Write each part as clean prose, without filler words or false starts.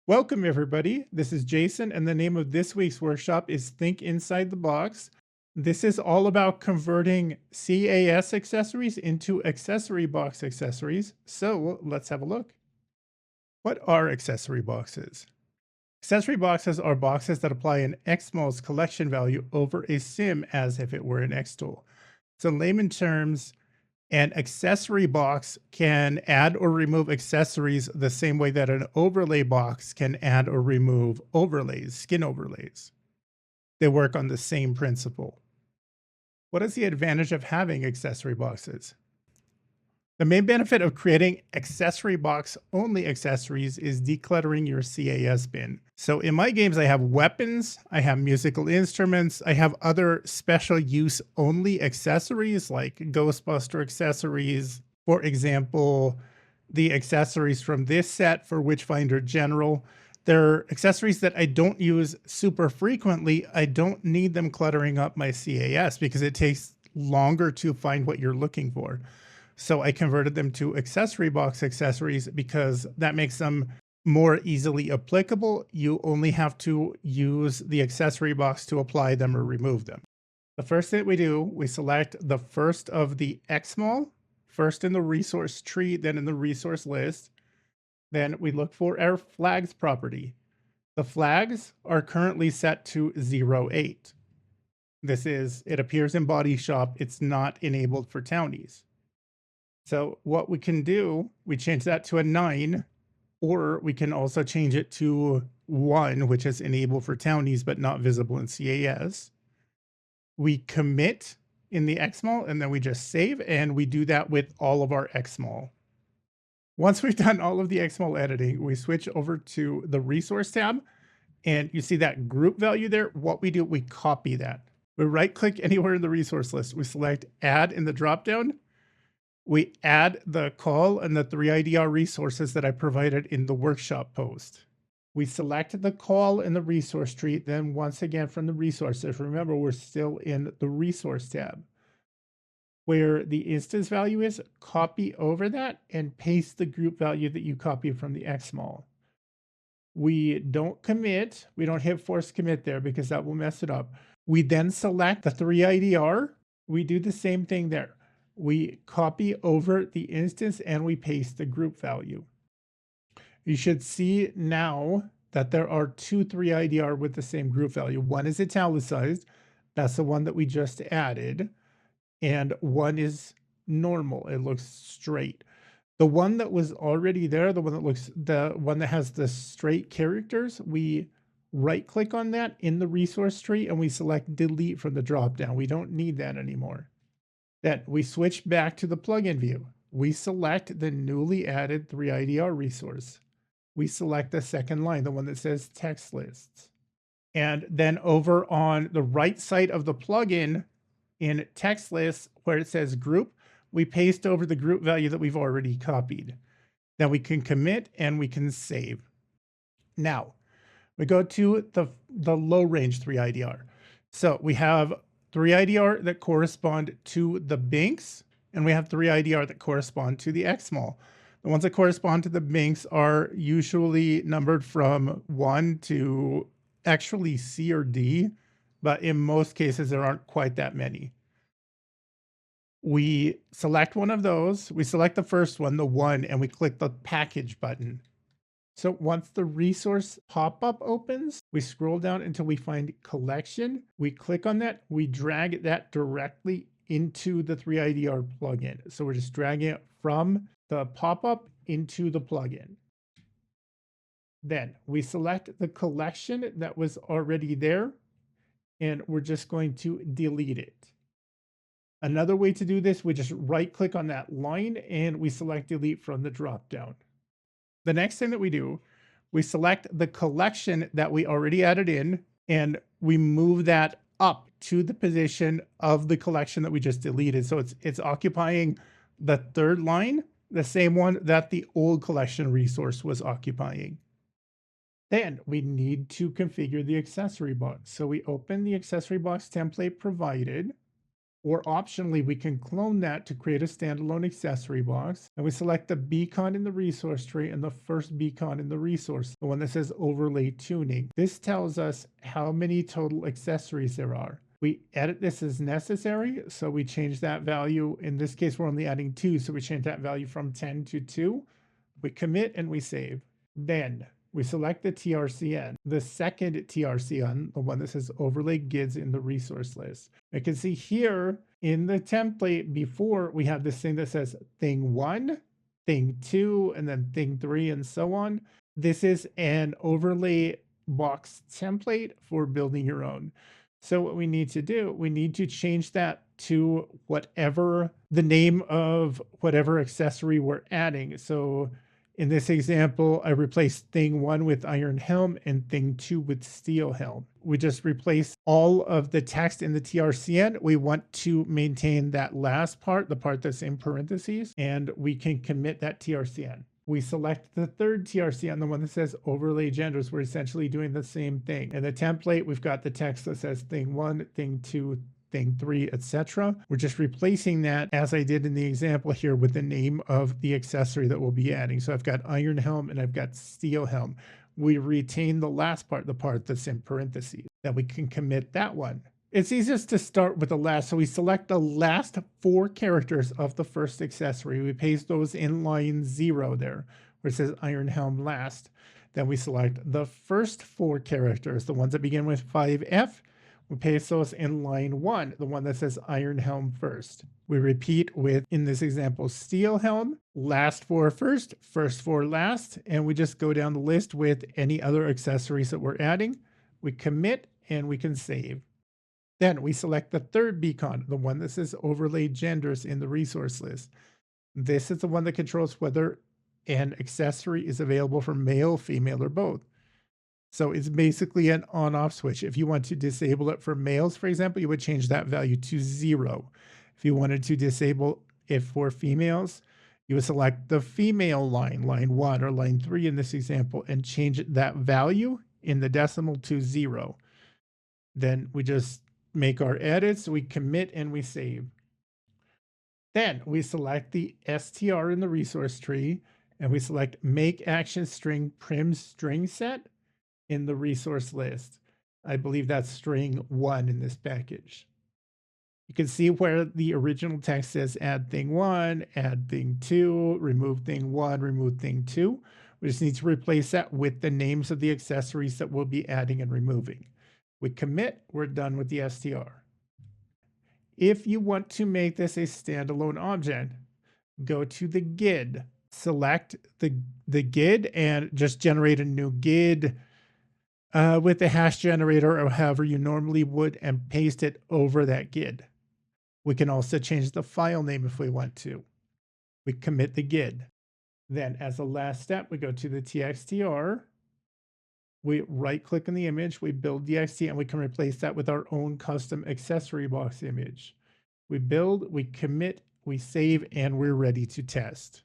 Welcome, everybody. This is Jason, and the name of this week's workshop is Think Inside the Box. This is all about converting CAS accessories into accessory box accessories. So let's have a look. What are accessory boxes? Accessory boxes are boxes that apply an XMOL's collection value over a sim as if it were an XTOL. So, in layman terms, an accessory box can add or remove accessories the same way that an overlay box can add or remove overlays, skin overlays. They work on the same principle. What is the advantage of having accessory boxes? The main benefit of creating accessory box only accessories is decluttering your CAS bin. So in my games, I have weapons, I have musical instruments, I have other special use only accessories like Ghostbuster accessories. For example, the accessories from this set for Witchfinder General. They're accessories that I don't use super frequently. I don't need them cluttering up my CAS because it takes longer to find what you're looking for. So I converted them to accessory box accessories because that makes them more easily applicable. You only have to use the accessory box to apply them or remove them. The first thing we do, we select the first of the XMOL, first in the resource tree, then in the resource list. Then we look for our flags property. The flags are currently set to 08. It appears in body shop. It's not enabled for townies. So what we can do, we change that to a 9, or we can also change it to 1, which is enabled for townies but not visible in CAS. We commit in the XMOL and then we just save, and we do that with all of our XMOL. Once we've done all of the XMOL editing, we switch over to the resource tab, and you see that group value there. What we do, we copy that. We right click anywhere in the resource list. We select add in the dropdown. We add the COLL and the 3IDR resources that I provided in the workshop post. We select the COLL in the resource tree. Then once again from the resources, remember we're still in the resource tab. Where the instance value is, copy over that and paste the group value that you copied from the XMOL. We don't commit, we don't hit force commit there because that will mess it up. We then select the 3IDR. We do the same thing there. We copy over the instance and we paste the group value. You should see now that there are two 3IDR with the same group value. One is italicized, that's the one that we just added, and one is normal, it looks straight. The one that was already there, the one that has the straight characters, we right click on that in the resource tree and we select delete from the drop down. We don't need that anymore. Then we switch back to the plugin view. We select the newly added 3IDR resource. We select the second line, the one that says text lists. And then over on the right side of the plugin in text lists where it says group, we paste over the group value that we've already copied. Then we can commit and we can save. Now we go to the low range 3IDR. So we have 3IDR that correspond to the binks, and we have 3IDR that correspond to the XMOL. The ones that correspond to the binks are usually numbered from 1 to actually C or D, but in most cases there aren't quite that many. We select one of those, we select the first one, the 1, and we click the package button. So once the resource pop-up opens, we scroll down until we find collection. We click on that, we drag that directly into the 3IDR plugin. So we're just dragging it from the pop-up into the plugin. Then we select the collection that was already there, and we're just going to delete it. Another way to do this, we just right click on that line and we select delete from the dropdown. The next thing that we do, we select the collection that we already added in and we move that up to the position of the collection that we just deleted. So it's occupying the third line, the same one that the old collection resource was occupying. Then we need to configure the accessory box. So we open the accessory box template provided. Or optionally, we can clone that to create a standalone accessory box. And we select the beacon in the resource tree and the first beacon in the resource, the one that says overlay tuning. This tells us how many total accessories there are. We edit this as necessary, so we change that value. In this case, we're only adding 2, so we change that value from 10 to 2. We commit and we save. Then we select the TRCN, the second TRCN, the one that says overlay GIDs in the resource list. You can see here in the template before, we have this thing that says thing 1, thing 2, and then thing 3, and so on. This is an overlay box template for building your own. So what we need to do, we need to change that to whatever the name of whatever accessory we're adding. So in this example, I replaced thing 1 with iron helm and thing 2 with steel helm. We just replace all of the text in the TRCN. We want to maintain that last part, the part that's in parentheses, and we can commit that TRCN. We select the third TRCN, the one that says overlay genders. We're essentially doing the same thing. In the template, we've got the text that says thing 1, thing 2, thing 3, etc. We're just replacing that, as I did in the example here, with the name of the accessory that we'll be adding. So I've got iron helm and I've got steel helm. We retain the last part, the part that's in parentheses. Then we can commit that one. It's easiest to start with the last, so we select the last 4 characters of the first accessory. We paste those in line 0 there, where it says iron helm last. Then we select the first 4 characters, the ones that begin with 5F. We paste those in line 1, the one that says iron helm first. We repeat with, in this example, steel helm, last 4 first, first 4 last, and we just go down the list with any other accessories that we're adding. We commit and we can save. Then we select the third beacon, the one that says overlay genders in the resource list. This is the one that controls whether an accessory is available for male, female, or both. So it's basically an on-off switch. If you want to disable it for males, for example, you would change that value to 0. If you wanted to disable it for females, you would select the female line, line 1 or line 3 in this example, and change that value in the decimal to 0. Then we just make our edits, we commit, and we save. Then we select the str in the resource tree, and we select make action string prim string set in the resource list. I believe that's string 1 in this package. You can see where the original text says add thing 1, add thing 2, remove thing 1, remove thing 2. We just need to replace that with the names of the accessories that we'll be adding and removing. We commit, we're done with the str. If you want to make this a standalone object, go to the GID, select the GID and just generate a new GID with the hash generator or however you normally would, and paste it over that GID. We can also change the file name if we want to. We commit the GID. Then as a last step, we go to the TXTR. We right click on the image, we build DXT, and we can replace that with our own custom accessory box image. We build, we commit, we save, and we're ready to test.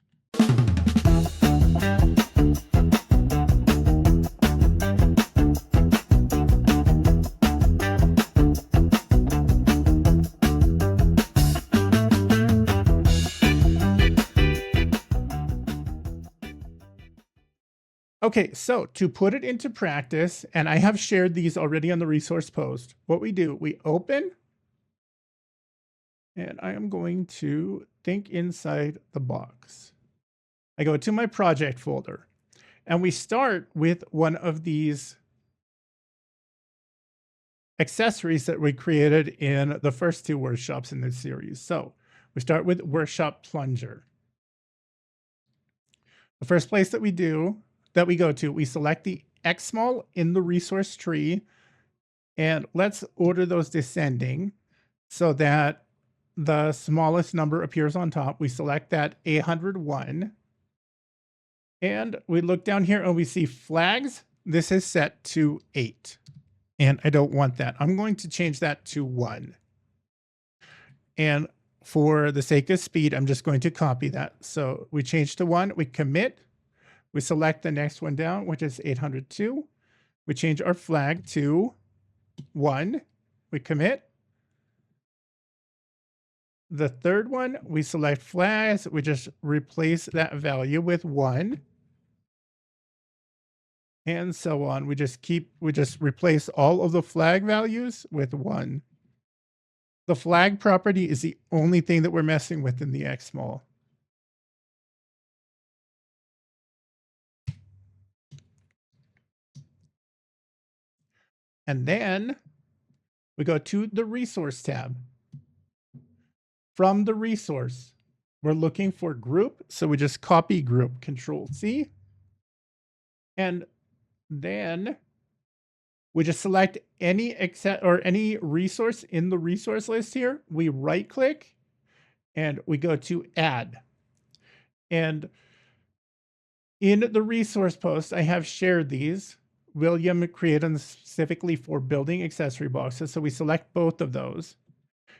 Okay, so to put it into practice, and I have shared these already on the resource post, what we do, we open, and I am going to think inside the box. I go to my project folder, and we start with one of these accessories that we created in the first 2 workshops in this series. So we start with workshop plunger. The first place that we go to, we select the XMOL in the resource tree, and let's order those descending so that the smallest number appears on top. We select that 801, and we look down here and we see flags. This is set to 8, and I don't want that. I'm going to change that to 1. And for the sake of speed, I'm just going to copy that. So we change to 1, we commit, we select the next one down, which is 802. We change our flag to 1, we commit, The third one, we select flags. We just replace that value with 1. And so on. We just replace all of the flag values with 1. The flag property is the only thing that we're messing with in the XMOL. And then we go to the resource tab. From the resource, we're looking for group. So we just copy group, Control C. And then we just select any any resource in the resource list here. We right click and we go to add. And in the resource post, I have shared these. William created them specifically for building accessory boxes. So we select both of those.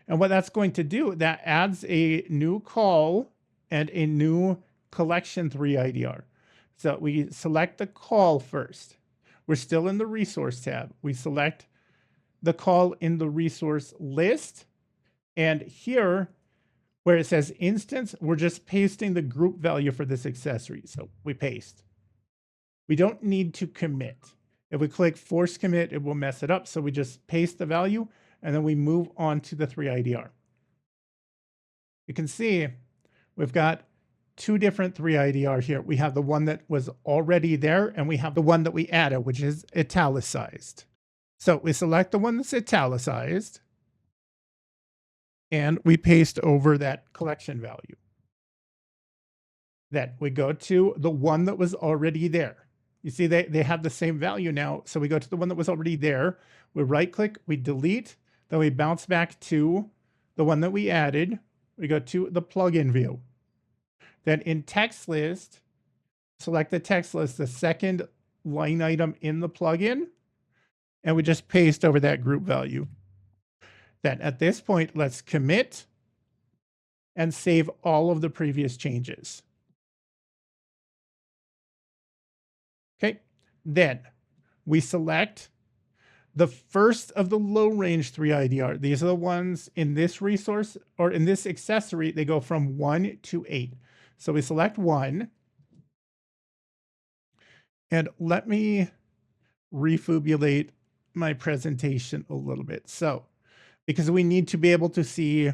And what that's going to do, that adds a new call and a new collection 3 IDR. So we select the call first. We're still in the resource tab. We select the call in the resource list. And here, where it says instance, we're just pasting the group value for this accessory. So we paste. We don't need to commit. If we click force commit, it will mess it up. So we just paste the value and then we move on to the 3 IDR. You can see we've got 2 different 3 IDR here. We have the one that was already there and we have the one that we added, which is italicized. So we select the one that's italicized and we paste over that collection value. Then we go to the one that was already there. You see, they have the same value now. So we go to the one that was already there. We right click, we delete, then we bounce back to the one that we added. We go to the plugin view. Then in text list, select the text list, the second line item in the plugin, and we just paste over that group value. Then at this point, let's commit and save all of the previous changes. Okay, then we select the first of the low range 3 IDR. These are the ones in this resource or in this accessory, they go from 1 to 8. So we select 1. And let me refubulate my presentation a little bit. So, because we need to be able to see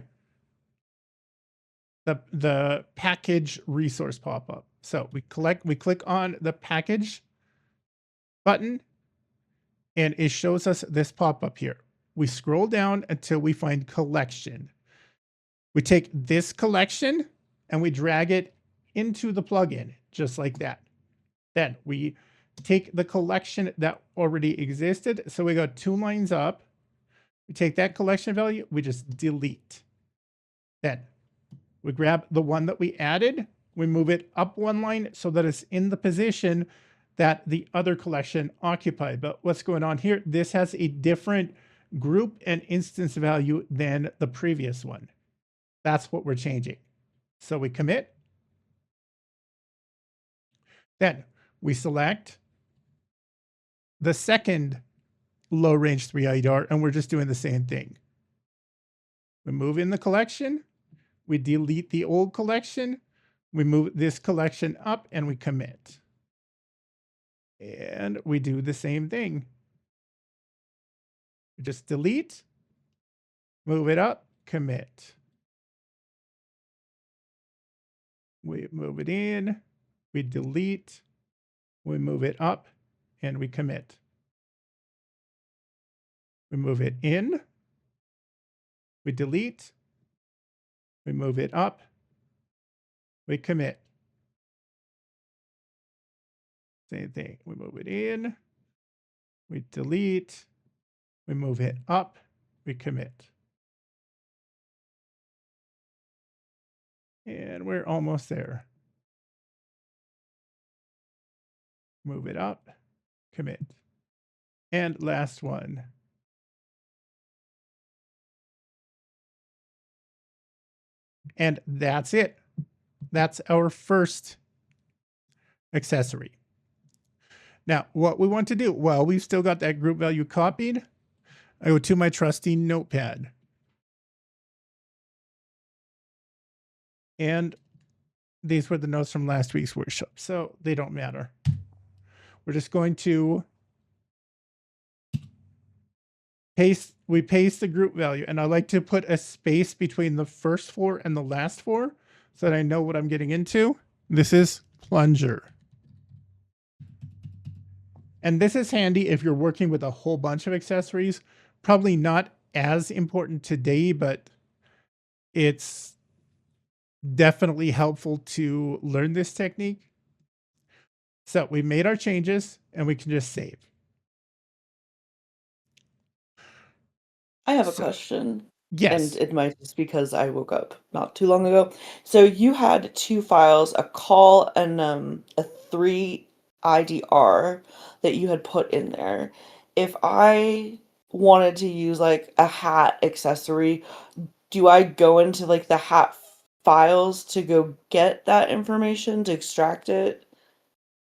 the package resource pop up. So we click on the package button and it shows us this pop up here. We scroll down until we find collection. We take this collection and we drag it into the plugin just like that. Then we take the collection that already existed. So we go 2 lines up. We take that collection value, we just delete. Then we grab the one that we added, we move it up 1 line so that it's in the position that the other collection occupied. But what's going on here? This has a different group and instance value than the previous one. That's what we're changing. So we commit. Then we select the second low range 3 IDR, and we're just doing the same thing. We move in the collection, we delete the old collection, we move this collection up, and we commit. And we do the same thing. We just delete, move it up, commit. We move it in, we delete, we move it up, and we commit. We move it in, we delete, we move it up, we commit. Same thing, we move it in, we delete, we move it up, we commit. And we're almost there. Move it up, commit. And last one. And that's it. That's our first accessory. Now, what we want to do, well, we've still got that group value copied. I go to my trusty notepad. And these were the notes from last week's workshop, so they don't matter. We're just going to paste the group value, and I like to put a space between the first four and the last four so that I know what I'm getting into. This is plunger. And this is handy if you're working with a whole bunch of accessories. Probably not as important today, but it's definitely helpful to learn this technique. So we made our changes and we can just save. I have a So question, and yes. it might just because I woke up not too long ago. So you had two files, a call and a 3IDR that you had put in there. If I wanted to use like a hat accessory, do I go into like the hat files to go get that information to extract it?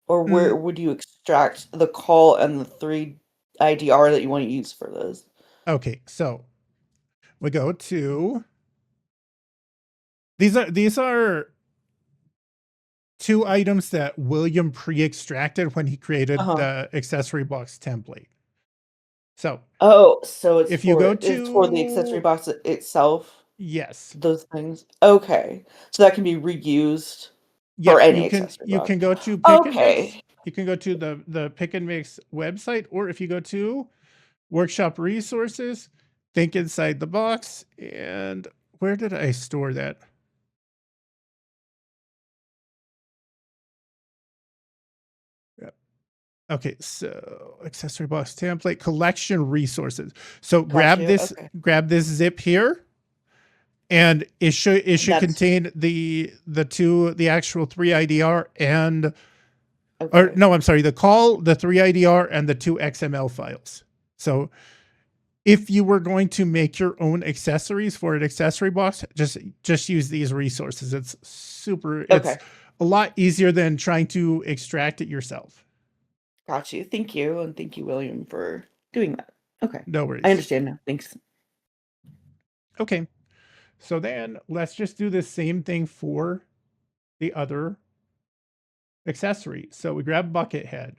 Or where Mm, would you extract the call and the 3IDR that you want to use for this? okay. So we go to these are two items that William pre-extracted when he created Uh-huh. the accessory box template. So Oh, so it's if you go for the accessory to, box itself, yes, those things. Okay. So that can be reused for yep, any accessory you box. can go to Pick and Mix. Okay. You can go to the Pick and Mix website, or if you go to Workshop Resources, think inside the box. And where did I store that? Okay, so accessory box template, collection resources. So Got you. Okay. grab this zip here, and it should That's contain the actual 3IDR and, or okay. no, I'm sorry, the call, the 3IDR and the two XML files. So if you were going to make your own accessories for an accessory box, just use these resources. It's Okay. a lot easier than trying to extract it yourself. Got you. Thank you. And thank you, William, for doing that. Okay. No I worries. understand now. Thanks. Okay. So then let's just do the same thing for the other accessory. So we grab bucket head.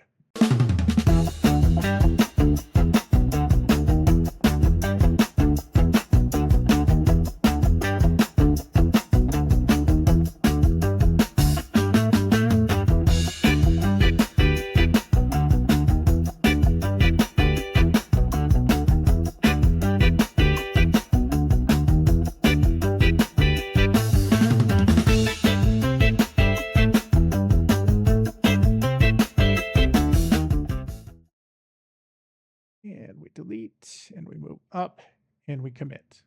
And we delete and we move up and we commit.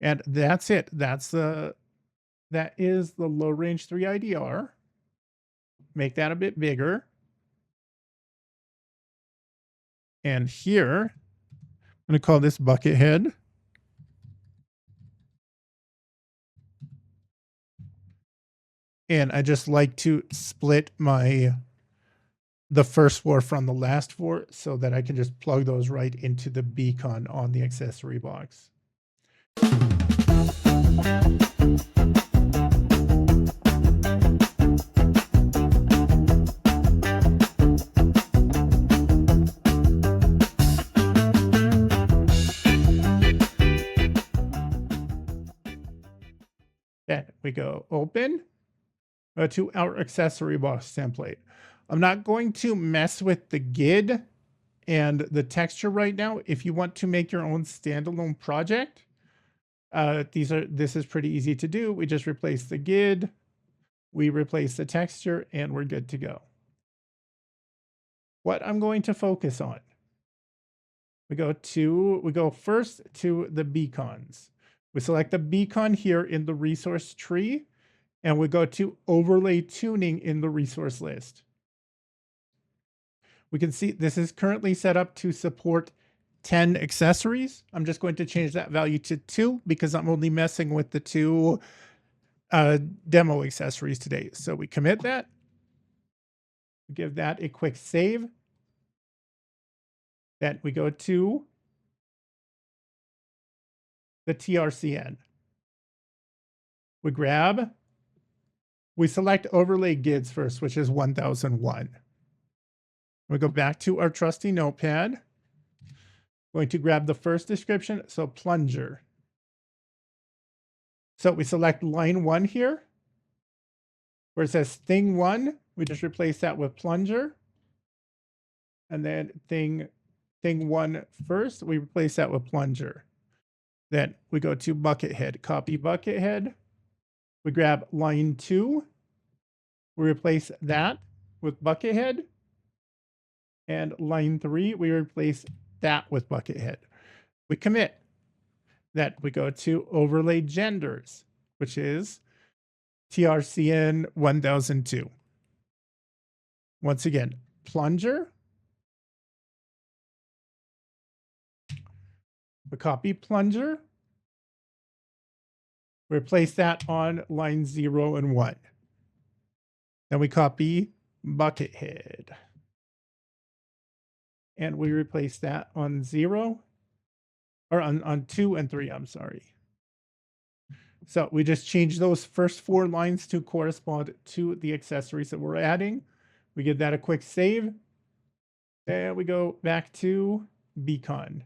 And that's it. That is the low range 3IDR. Make that a bit bigger. And here, I'm going to call this bucket head. And I just like to split the first four from the last four so that I can just plug those right into the beacon on the accessory box. Then we go open to our accessory box template. I'm not going to mess with the GID and the texture right now. If you want to make your own standalone project, this is pretty easy to do. We just replace the GID, we replace the texture, and we're good to go. What I'm going to focus on, we go first to the beacons. We select the beacon here in the resource tree, and we go to overlay tuning in the resource list. We can see this is currently set up to support 10 accessories. I'm just going to change that value to 2 because I'm only messing with the 2 demo accessories today. So we commit that, give that a quick save. Then we go to the TRCN. We grab, we select overlay GIDs first, which is 1001. We go back to our trusty notepad. Going to grab the first description, so plunger. So we select line 1 here, where it says thing 1, we just replace that with plunger. And then thing 1 first, we replace that with plunger. Then we go to bucket head, copy bucket head. We grab line 2, we replace that with bucket head. And line 3, we replace that with bucket head. We commit. Then we go to overlay genders, which is TRCN 1002. Once again, plunger. We copy plunger. Replace that on line 0 and 1. Then we copy bucket head. And we replace that on 0, or on 2 and 3, I'm sorry. So we just change those first 4 lines to correspond to the accessories that we're adding. We give that a quick save. And we go back to beacon.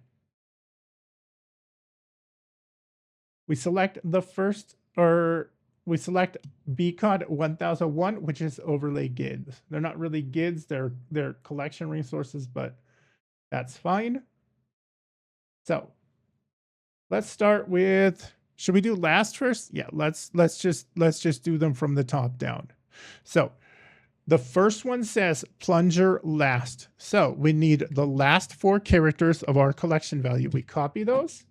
We select the first, or we select beacon 1001, which is overlay GIDs. They're not really GIDs, they're collection resources, but that's fine. So let's start with, should we do last first? Yeah, let's just do them from the top down. So the first one says plunger last. So we need the last 4 characters of our collection value. We copy those.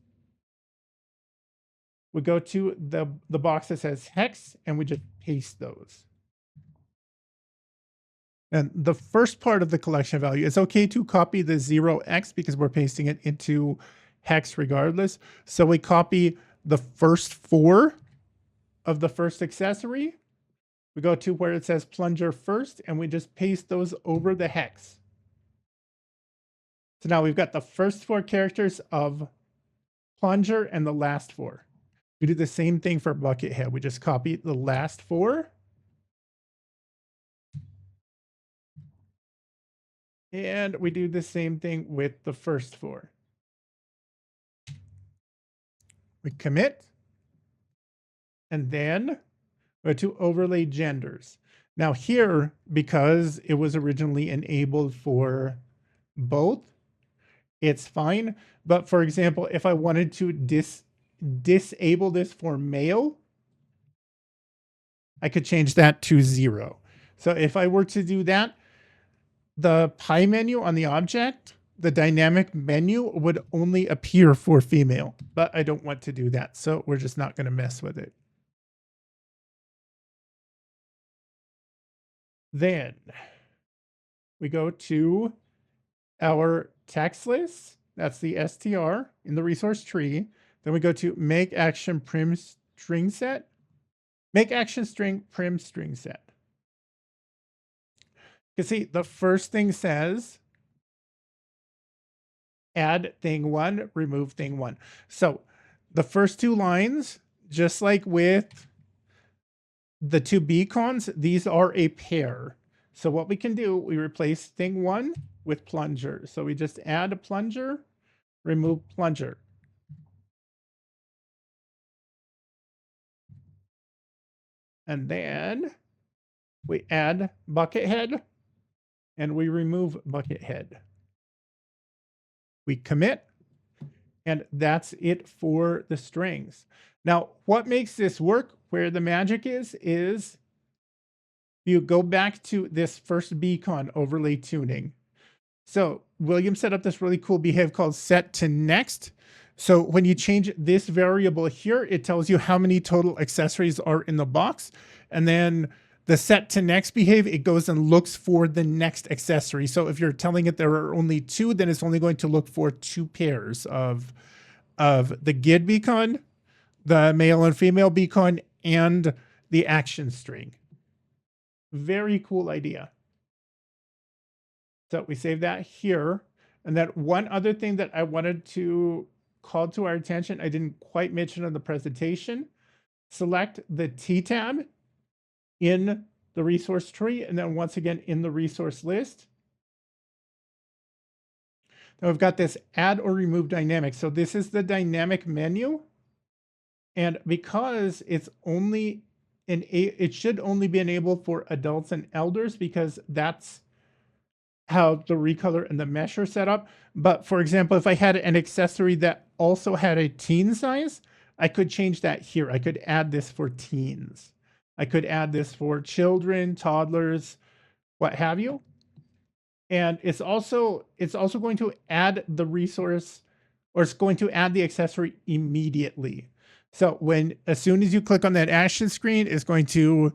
We go to the box that says hex and we just paste those. And the first part of the collection value, it's okay to copy the 0x because we're pasting it into hex regardless. So we copy the first 4 of the first accessory. We go to where it says plunger first and we just paste those over the hex. So now we've got the first 4 characters of plunger and the last 4. We do the same thing for bucket head. We just copy the last 4. And we do the same thing with the first 4. We commit. And then we go to overlay genders. Now here, because it was originally enabled for both, it's fine. But for example, if I wanted to disable this for male, I could change that to 0. So if I were to do that, the pie menu on the object, the dynamic menu would only appear for female, but I don't want to do that. So we're just not going to mess with it. Then we go to our text list. That's the str in the resource tree. Then we go to make action prim string set. Make action string prim string set. You can see the first thing says add thing 1, remove thing 1. So the first 2 lines, just like with the 2 beacons, these are a pair. So what we can do, we replace thing 1 with plunger. So we just add a plunger, remove plunger. And then we add bucket head and we remove bucket head. We commit, and that's it for the strings. Now, what makes this work, where the magic is you go back to this first beacon overlay tuning. So William set up this really cool behave called set to next. So when you change this variable here, it tells you how many total accessories are in the box. And then the set to next behave, it goes and looks for the next accessory. So if you're telling it there are only 2, then it's only going to look for 2 pairs of the GID beacon, the male and female beacon, and the action string. Very cool idea. So we save that here. And then one other thing that I wanted to call to our attention, I didn't quite mention in the presentation. select the T tab in the resource tree, and then once again in the resource list. Now we've got this add or remove dynamic. So this is the dynamic menu. And because it's only it should only be enabled for adults and elders, because that's how the recolor and the mesh are set up. But for example, if I had an accessory that also had a teen size, I could change that here. I could add this for teens. I could add this for children, toddlers, what have you. And it's also going to add the resource, or it's going to add the accessory immediately. So as soon as you click on that action screen, it's going to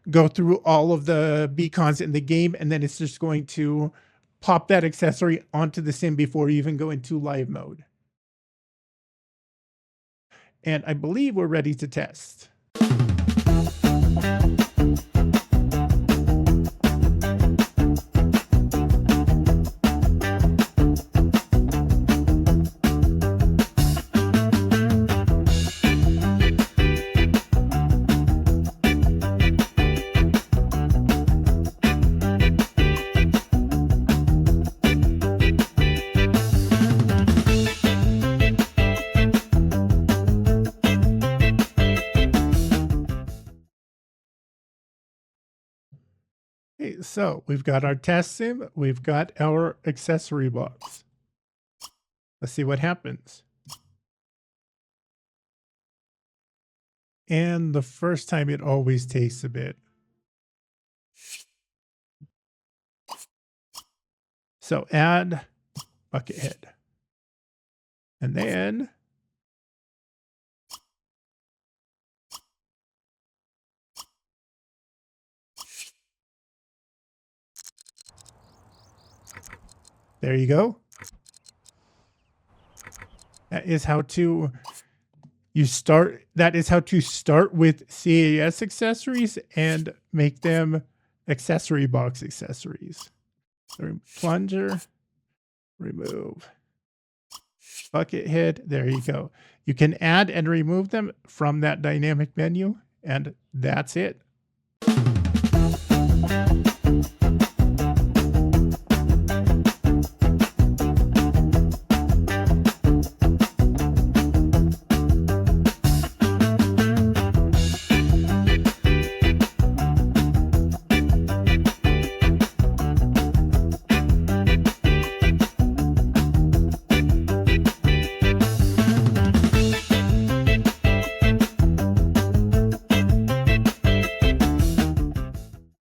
go through all of the beacons in the game, and then it's just going to pop that accessory onto the sim before you even go into live mode. And I believe we're ready to test. Okay, so we've got our test sim, we've got our accessory box. Let's see what happens. And the first time it always takes a bit. So add bucket head. And then there you go. That is how to start with CAS accessories and make them accessory box accessories. So plunger, remove, bucket head. There you go. You can add and remove them from that dynamic menu, and that's it.